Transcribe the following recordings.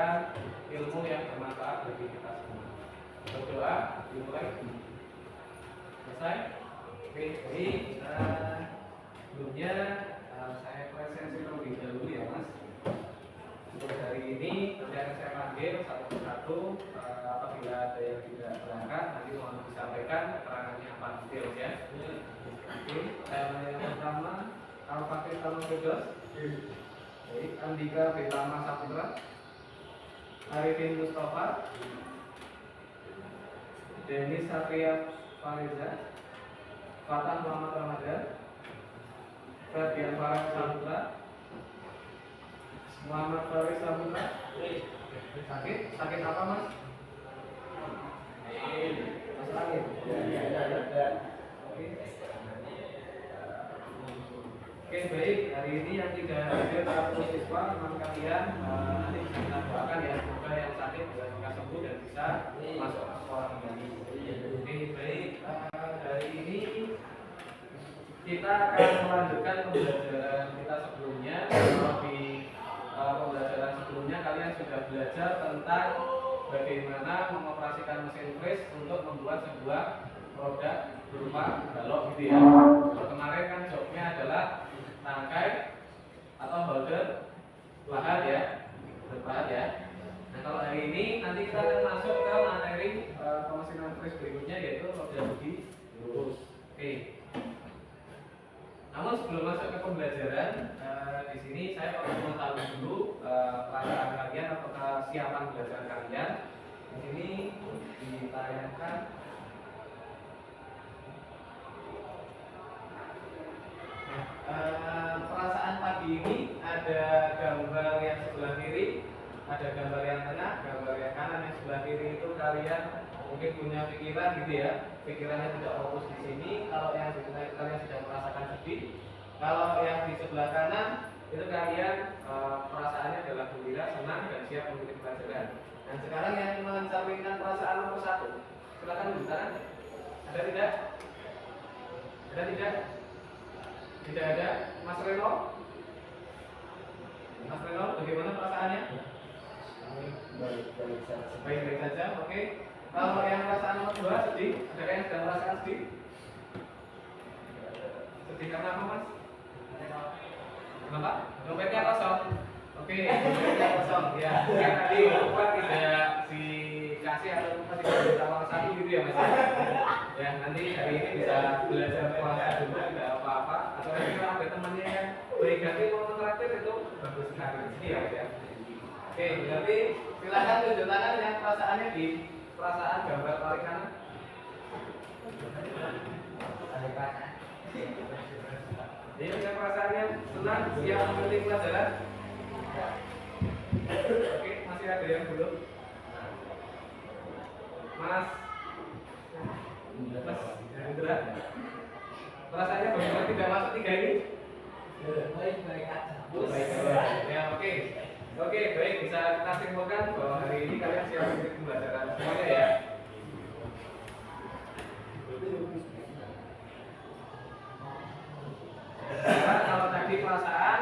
memberikan ilmu yang bermanfaat bagi kita semua. Berdoa dimulai. Selesai? Oke, jadi sebelumnya saya presentasi terlebih dahulu ya Mas. Untuk hari ini nanti akan saya panggil satu persatu. Apabila ada yang tidak berangkat nanti mohon disampaikan keterangannya apa detail ya. Oke, yang pertama Al-Fatih Al-Firdaus. Baik, Andika Betama Saputra, Arifin Mustafa, Denis Satria Fariza, Fatah Muhammad Ramadan, Ferdian Farah Saputra, Muhammad Faris Saputra. Sakit apa Mas? Mas sakit? Oke baik, hari ini yang tidak hadir satu siswa teman kalian nanti kita doakan ya semoga yang sakit bisa sembuh dan bisa masuk ke sekolah kembali. Oke baik, hari ini kita akan melanjutkan pembelajaran kita sebelumnya. Kalau di pembelajaran sebelumnya kalian sudah belajar tentang bagaimana mengoperasikan mesin fris untuk membuat sebuah produk berupa balok gitu ya. Kalau kemarin kan jobnya adalah tangkai atau holder bahan ya, berbahan ya. Nah kalau hari ini nanti kita akan masuk ke materi pemesinan fris berikutnya yaitu roda bodi lurus. Oke. Namun sebelum masuk ke pembelajaran di sini saya perlu mengetahui dulu perasaan kalian atau kesiapan belajar kalian. Di sini ditayangkan. Perasaan pagi ini ada gambar yang sebelah kiri, ada gambar yang tengah, gambar yang kanan. Yang sebelah kiri itu kalian mungkin punya pikiran gitu ya, pikirannya tidak fokus di sini. Kalau yang di tengah kalian sudah merasakan sedih. Kalau yang di sebelah kanan itu kalian perasaannya adalah gembira, senang dan siap mengikuti pelajaran. Dan sekarang yang mencerminkan perasaan nomor 1, silakan tunjuk tangan. Ada tidak? Ada tidak? Tidak ada. Mas Reno? Mas Reno, bagaimana perasaannya? Baik-baik saja, oke. Kalau yang perasaan nomor 2, sedih? Ada yang sedang merasakan sedih? Sedih karena apa Mas? Kenapa? Dompetnya kosong. Oke, dompetnya kosong. Ya, mungkin tadi lupa tidak dikasih atau lupa tidak ditawar satu gitu ya Mas. Ya, nanti hari ini bisa belajar puasa dulu tidak apa-apa. Atau kalau ada temannya yang baik hati mau traktir itu bagus sekali. Ini ya Mas ya. Oke, berarti silakan tunjuk tangan yang perasaannya di perasaan gambar paling kanan. Jadi yang perasaannya senang, siap mengikuti pelajaran. Oke, masih ada yang belum? Mas Hendra, perasaannya bagaimana tidak masuk 3 ini? Baik-baik aja. Baik, ya oke. Oke, baik, bisa kita simpulkan bahwa hari ini kalian siap mengikuti pelajaran semuanya ya. Nah, kalau tadi perasaan,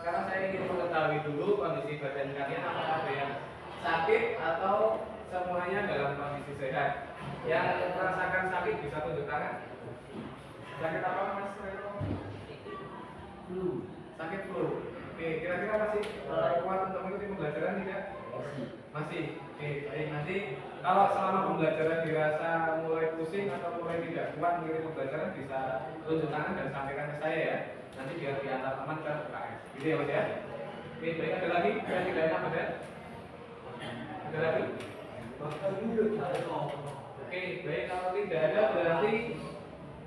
sekarang saya ingin mengetahui dulu kondisi badan kalian, apakah ada yang sakit atau semuanya dalam kondisi sehat. Yang merasakan sakit bisa tunjuk tangan. Sakit apa Mas Reno? Flu. Sakit flu. Oke, kira-kira masih kuat untuk mengikuti pembelajaran tidak? Masih. Oke, baik. Nanti kalau selama pembelajaran dirasa mulai pusing atau mulai tidak kuat mengikuti pembelajaran bisa tunjuk tangan dan sampaikan ke saya ya. Nanti biar diantar teman ke UKS. Gitu ya Mas ya. Oke, baik. Ada lagi yang tidak enak ada? Ada lagi? Oke, baik. Kalau tidak ada berarti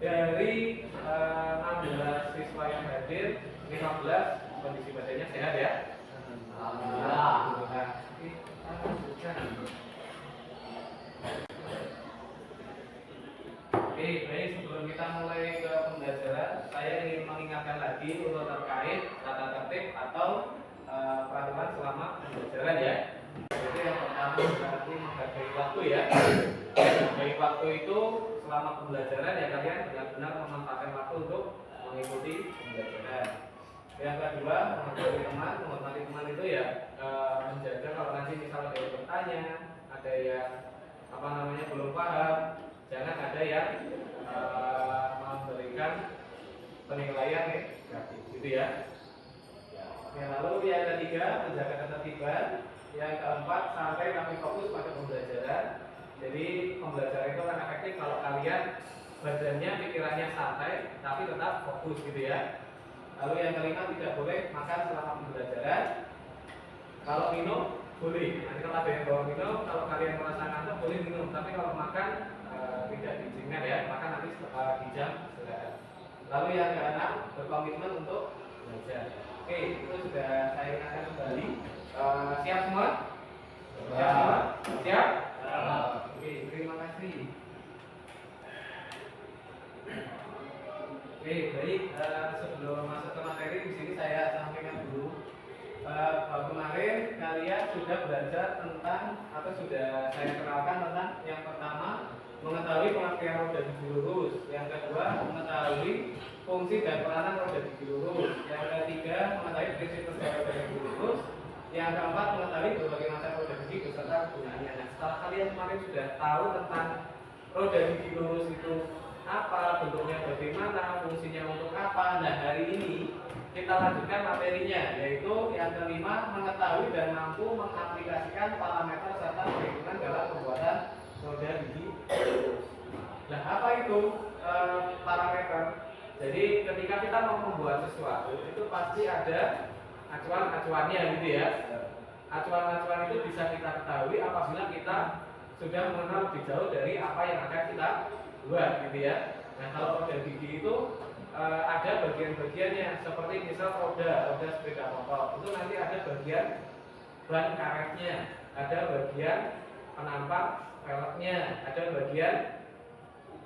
dari 16 siswa yang hadir 15 kondisi badannya sehat ya. Alhamdulillah. Oke, baik. Sebelum kita mulai ke pembelajaran, saya ingin mengingatkan lagi untuk terkait tata tertib atau peraturan selama pembelajaran ya. Jadi yang pertama berarti menghargai waktu ya. Menghargai waktu itu selama pembelajaran ya kalian benar-benar memanfaatkan waktu untuk mengikuti pembelajaran. Yang kedua, menghormati teman itu ya menjaga kalau belum paham, jangan ada yang memberikan penilaian negatif, gitu ya. Lalu yang ketiga, menjaga ketertiban. Yang keempat, sampai kami fokus pada pembelajaran. Jadi pembelajaran itu akan efektif kalau kalian badannya, pikirannya santai, tapi tetap fokus, gitu ya. Lalu yang kelima, tidak boleh makan selama pembelajaran. Kalau minum boleh. Nanti kalau ada yang bawa minum, kalau kalian merasa ngantuk boleh minum. Tapi kalau makan tidak diizinkan ya. Makan nanti di jam istirahat. Lalu yang keenam, berkomitmen untuk belajar. Oke, itu sudah saya ingatkan kembali. Siap semua? Siap semua? Siap? Oke, terima kasih. Oke, baik. Sebelum masuk ke materi, di sini saya sampaikan dulu. Kemarin kalian sudah belajar tentang atau sudah saya kenalkan tentang yang pertama, mengetahui pengertian roda gigi lurus. Yang kedua, mengetahui fungsi dan peranan roda gigi lurus. Yang ketiga, mengetahui prinsip kerja roda gigi lurus. Yang keempat, mengetahui berbagai macam roda gigi beserta kegunaannya. Nah, setelah kalian kemarin sudah tahu tentang roda gigi lurus itu apa, bentuknya bagaimana, fungsinya untuk apa. Nah, hari ini kita lanjutkan materinya, yaitu yang kelima, mengetahui dan mampu mengaplikasikan parameter serta perhitungan dalam pembuatan roda gigi lurus. Nah, apa itu parameter? Jadi ketika kita mau membuat sesuatu itu pasti ada acuan-acuannya, gitu ya. Acuan-acuan itu bisa kita ketahui apabila kita sudah mengenal lebih jauh dari apa yang akan kita buat, gitu ya. Nah, kalau roda gigi itu ada bagian-bagiannya, seperti misal roda sepeda motor itu nanti ada bagian ban karetnya, ada bagian penampak velgnya, ada bagian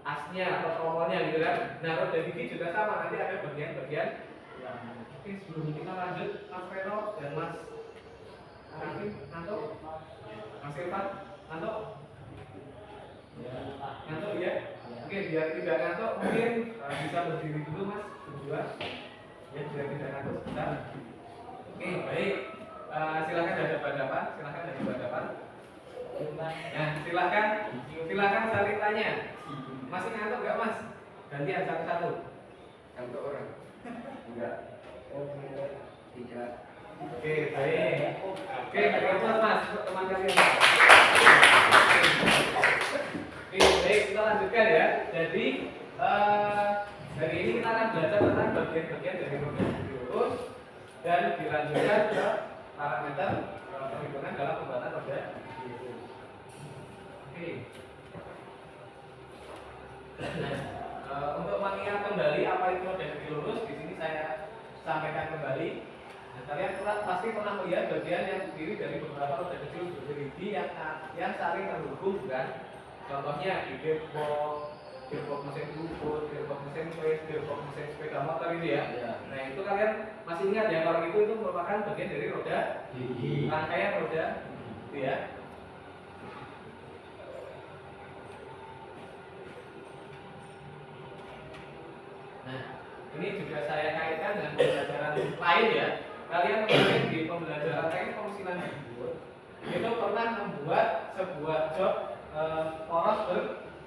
asnya atau tromolnya, gitu kan. Nah, roda gigi juga sama, nanti ada bagian-bagian. Oke, sebelum kita lanjut, Mas Reno dan Mas Arifin, ngantuk? Mas Irfan, ngantuk? Ngantuk ya? Oke, biar tidak ngantuk mungkin bisa berdiri dulu Mas berdua. Ya, biar tidak ngantuk sebentar. Oke, baik. Silakan ada hadapan, silakan ada hadapan. Nah, silakan saling tanya. Masih ngantuk nggak Mas? Gantian satu-satu. Ngantuk orang? Enggak. Tidak. Oke, baik. Oke, aplaus Mas untuk teman kalian. Oke, baik, kita lanjutkan ya. Jadi hari ini kita akan belajar tentang bagian-bagian dari roda gigi lurus dan dilanjutkan ke parameter perhitungan dalam pembuatan roda gigi lurus. Oke. Nah, untuk mengingat kembali apa itu roda gigi lurus, di sini saya sampaikan kembali. Nah, kalian pasti pernah melihat bagian yang terdiri dari beberapa roda kecil bergerigi yang saling terhubung, bukan? Contohnya di gearbox mesin bubut, gearbox mesin space, gearbox mesin sepeda motor itu ya. Nah, itu kalian masih ingat ya kalau itu merupakan bagian dari roda gigi, rangkaian roda gitu ya. Nah, ini juga saya kaitkan dengan pembelajaran lain ya. Kalian mungkin di pembelajaran teknik pemesinan bubut itu pernah membuat sebuah job poros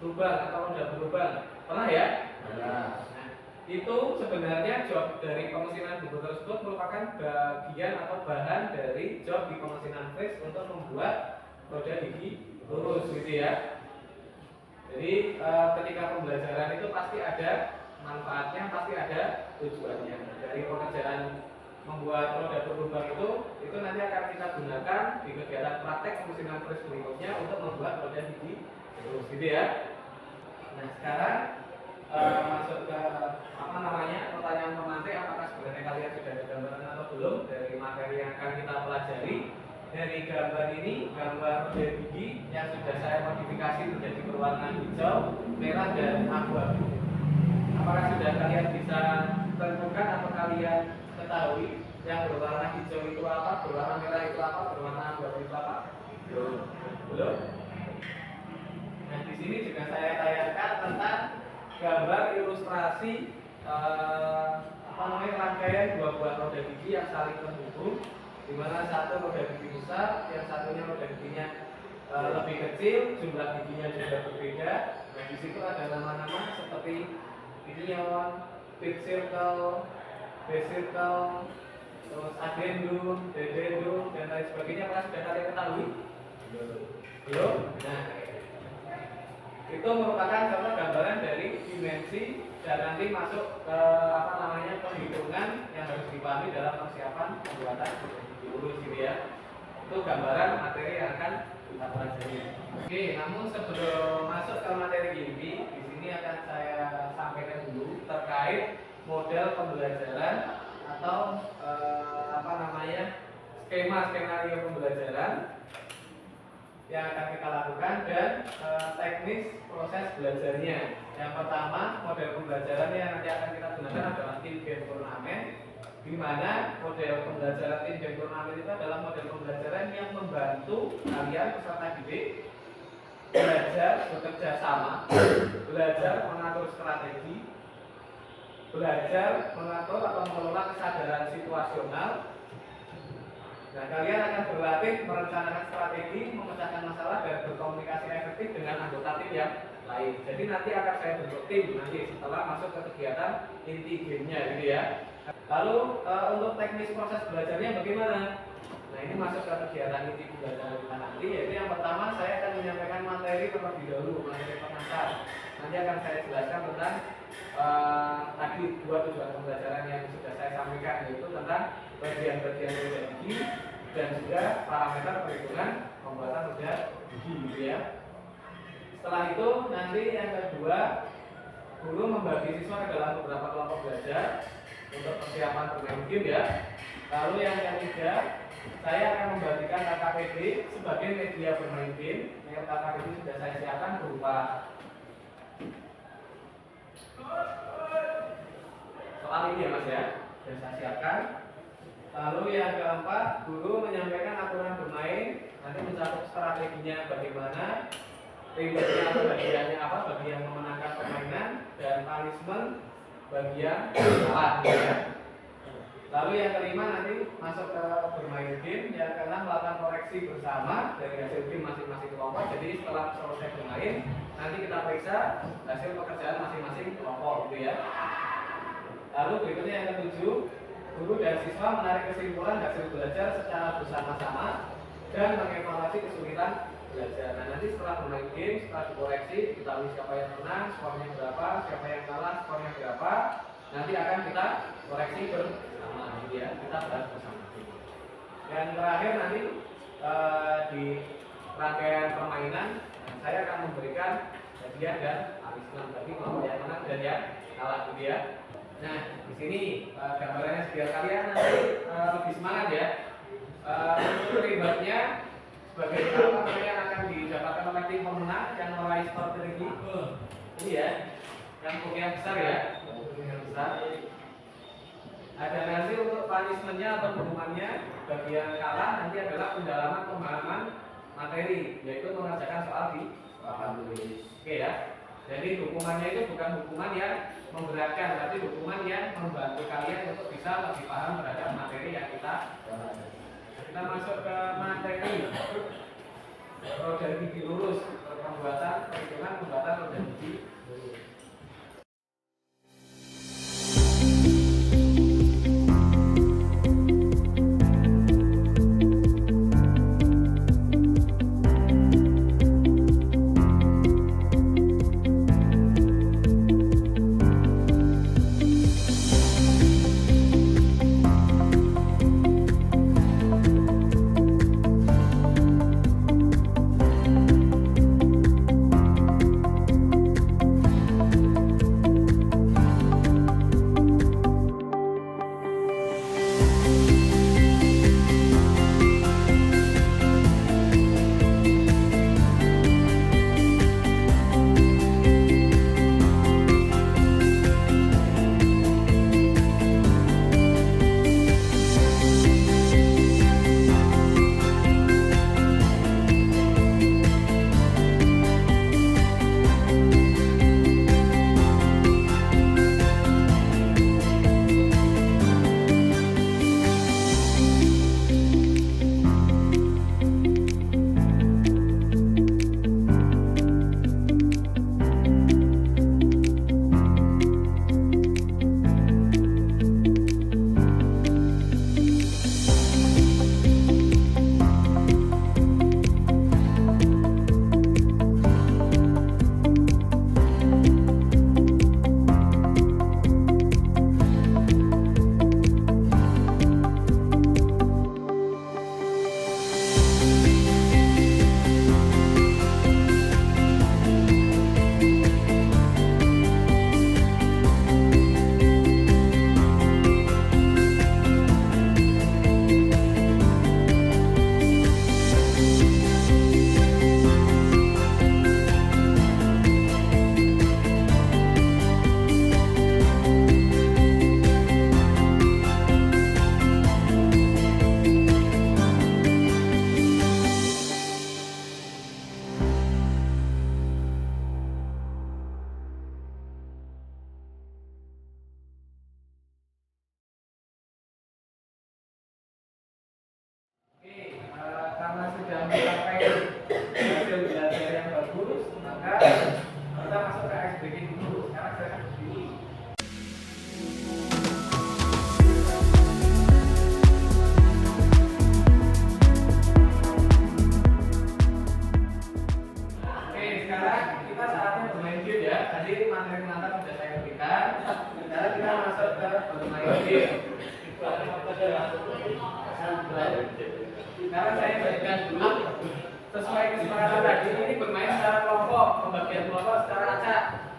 berlubang atau roda berlubang. Pernah ya? Pernah. Nah, itu sebenarnya job dari pemesinan bubut tersebut merupakan bagian atau bahan dari job di pemesinan fris untuk membuat roda gigi lurus, gitu ya. Jadi ketika pembelajaran itu pasti ada manfaatnya, pasti ada tujuannya. Dari pekerjaan membuat roda berlubang itu nanti akan kita gunakan di kegiatan praktek pemesinan fris berikutnya untuk membuat roda gigi lurus, gitu ya. Nah, sekarang masuk ke pertanyaan pemantik. Apakah sebenarnya kalian sudah ada gambaran atau belum dari materi yang akan kita pelajari? Dari gambar ini, gambar roda gigi yang sudah saya modifikasi menjadi berwarna hijau, merah, dan abu-abu. Apakah sudah kalian bisa tentukan atau kalian ketahui yang berwarna hijau itu apa, berwarna merah itu apa, berwarna abu-abu itu apa? Belum? Nah, di sini juga saya tayangkan tentang gambar ilustrasi rangkaian dua buah roda gigi yang saling terhubung, di mana satu roda gigi besar, yang satunya roda giginya lebih kecil, jumlah giginya juga berbeda. Nah, di situ ada nama-nama seperti inion, big circle, base circle, terus addendum, dedendum, dan lain sebagainya. Apakah sudah kalian ketahui? Belum? Nah, itu merupakan contoh gambaran dari dimensi dan nanti masuk ke perhitungan yang harus dipahami dalam persiapan pembuatan lulus gitu ya. Itu gambaran materi yang akan kita pelajari. Oke, namun sebelum masuk ke materi ini, di sini akan saya sampaikan dulu terkait model pembelajaran atau skema skenario pembelajaran yang akan kita lakukan dan teknis proses belajarnya. Yang pertama, model pembelajaran yang nanti akan kita gunakan adalah tim game turnamen, di mana model pembelajaran tim game turnamen itu adalah model pembelajaran yang membantu kalian peserta didik belajar bekerja sama, belajar mengatur strategi, belajar mengatur atau mengelola kesadaran situasional. Nah, kalian akan berlatih merencanakan strategi, memecahkan masalah, dan berkomunikasi efektif dengan anggota tim yang lain. Jadi nanti akan saya bentuk tim nanti setelah masuk ke kegiatan inti gamenya gitu ya. Lalu untuk teknis proses belajarnya bagaimana? Nah, ini masuk ke kegiatan inti belajar kita nanti, yaitu yang pertama saya akan menyampaikan materi terlebih dahulu, materi pengantar. Nanti akan saya jelaskan tentang tadi dua tujuan pembelajaran yang sudah saya sampaikan, yaitu tentang bagian-bagian roda gigi dan juga parameter perhitungan pembuatan roda gigi gitu ya. Setelah itu nanti yang kedua, guru membagi siswa ke dalam beberapa kelompok belajar untuk persiapan bermain game ya. Lalu yang ketiga, saya akan membagikan KKPD sebagai media bermain game. Yang KKPD sudah saya siapkan berupa soal ini ya Mas ya, sudah saya siapkan. Lalu yang keempat, guru menyampaikan aturan bermain, nanti mencakup strateginya bagaimana, rewardnya atau bagiannya apa bagi yang memenangkan permainan, dan punishment bagi yang kalah ya. Lalu yang kelima nanti masuk ke bermain game, yang keenam melakukan koreksi bersama dari hasil game masing-masing kelompok. Jadi setelah selesai bermain, nanti kita periksa hasil pekerjaan masing-masing kelompok gitu ya. Lalu berikutnya yang ketujuh, guru dan siswa menarik kesimpulan hasil belajar secara bersama-sama dan mengevaluasi kesulitan belajar. Nah, nanti setelah bermain game, setelah dikoreksi, diketahui siapa yang menang, skornya berapa, siapa yang kalah, skornya berapa, nanti akan kita koreksi bersama gitu ya, kita bahas bersama. Dan terakhir nanti di rangkaian permainan, saya akan memberikan hadiah dan punishment bagi kelompok yang menang dan yang kalah gitu ya. Nah, di sini gambarannya biar kalian nanti lebih semangat ya. Untuk terlibatnya sebagai apa yang akan didapatkan oleh tim pemenang yang meraih skor tertinggi. Ini ya, yang yang besar ya, yang besar. Ada nanti untuk punishmentnya atau hukumannya bagi yang kalah nanti adalah pendalaman pemahaman materi, yaitu mengerjakan soal di papan tulis. Oke ya. Jadi hukumannya itu bukan hukuman yang memberatkan, tapi hukuman yang membantu kalian untuk bisa lebih paham terhadap materi yang kita bahas. Kita masuk ke materi roda gigi lurus, pembuatan perhitungan pembuatan roda gigi lurus. Sekarang saya bagikan dulu sesuai kesepakatan tadi ini bermain secara kelompok, pembagian kelompok secara acak.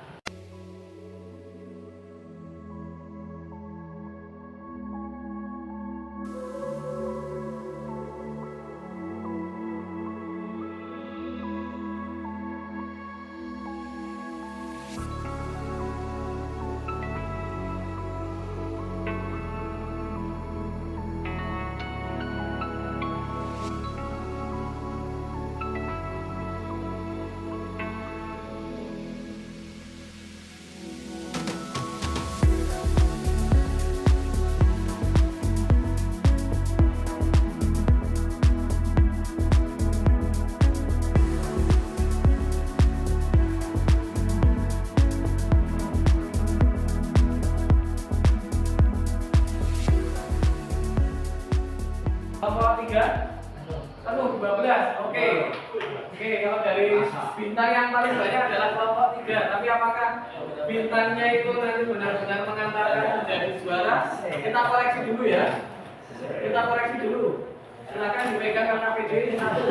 Kelompok 3 penuh 12. Oke, kalau dari bintang yang paling banyak adalah kelompok 3. Tapi apakah bintangnya itu nanti benar-benar mengantarkan menjadi juara? Kita koreksi dulu ya. Kita koreksi dulu. Silakan dipegang LKPD 1.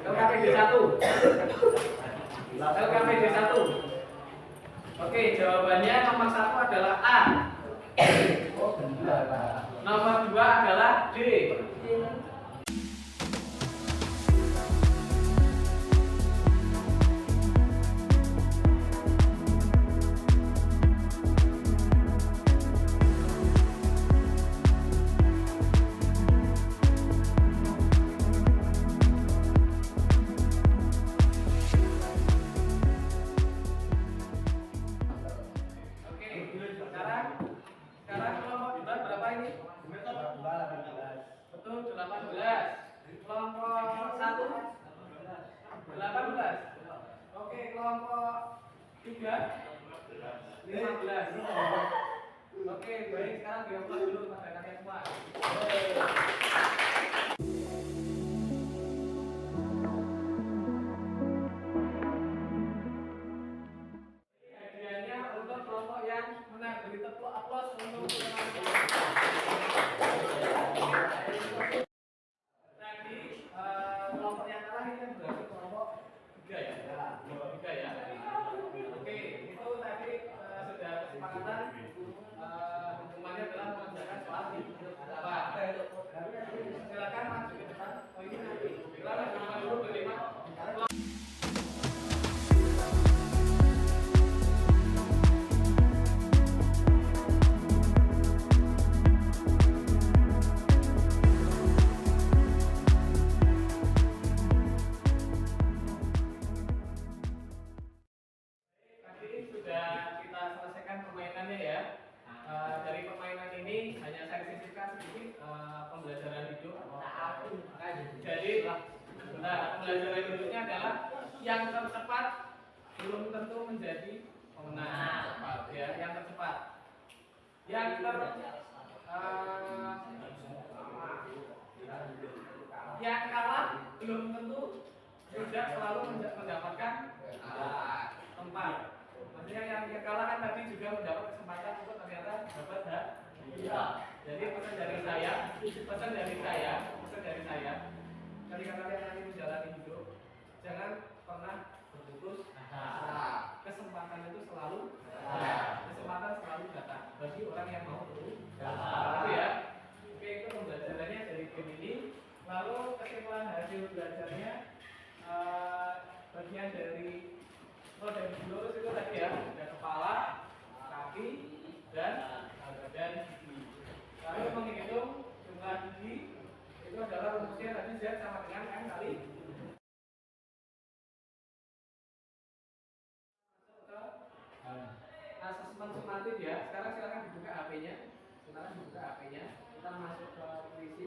LKPD 1. LKPD 1. Oke, jawabannya nomor 1 adalah A. Nomor 2 adalah D. Sekarang kelompok 2 berapa ini? Betul, 18. Kelompok 1 18. Oke, kelompok 3 15. Oke, baik, sekarang diulang dulu pada kalian semua. Hadiahnya untuk kelompok yang menang, beri tepuk aplaus untuk tadi kelompok yang kalah ini berarti kelompok 3 ya? Kelompok 3 ya. Oke, itu tadi sudah kesepakatan hukumannya adalah mengerjakan soal di apa? Silakan maju ke depan. Oh ini nanti. Silakan silakan dulu berlima. Sudah kita selesaikan permainannya ya. Dari permainan ini hanya saya sisipkan sedikit pembelajaran hidup. Jadi, pembelajaran hidupnya adalah yang tercepat belum tentu menjadi pemenang. Ya, yang tercepat. Yang kalah belum tentu tidak selalu mendapatkan tempat. Maksudnya yang kalah kan tadi juga mendapat kesempatan untuk ternyata dapat hadiah. Jadi pesan dari saya, ketika kalian nanti menjalani hidup, jangan pernah berputus asa. Kesempatan itu selalu datang bagi orang yang mau berusaha. Ya. Oke, itu pembelajarannya dari game ini. Lalu kesimpulan hasil belajarnya bagian dari dari lurus itu tadi ya, ada kepala, kaki, dan badan gigi. Lalu menghitung jumlah gigi itu adalah rumusnya tadi Z sama dengan M kali asesmen sumatif ya. Sekarang silakan dibuka HP-nya. Kita masuk ke puisi.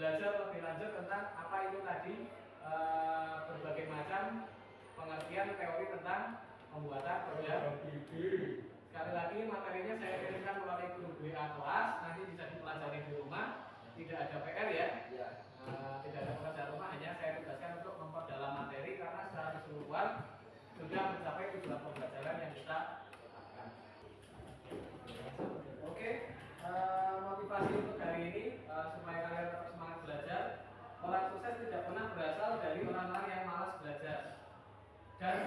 belajar lebih lanjut tentang apa itu tadi berbagai macam pengertian teori tentang pembuatan produk. Sekali lagi materinya saya kirimkan melalui grup WA kelas, nanti bisa dipelajari di rumah, tidak ada PR ya. Tidak ada pekerjaan rumah, hanya saya tugaskan untuk memperdalam materi karena secara keseluruhan sudah mencapai tujuan pembelajaran yang kita tetapkan. Oke, motivasi untuk hari ini supaya kalian tetap semangat belajar. Orang sukses tidak pernah berasal dari orang-orang yang malas belajar dan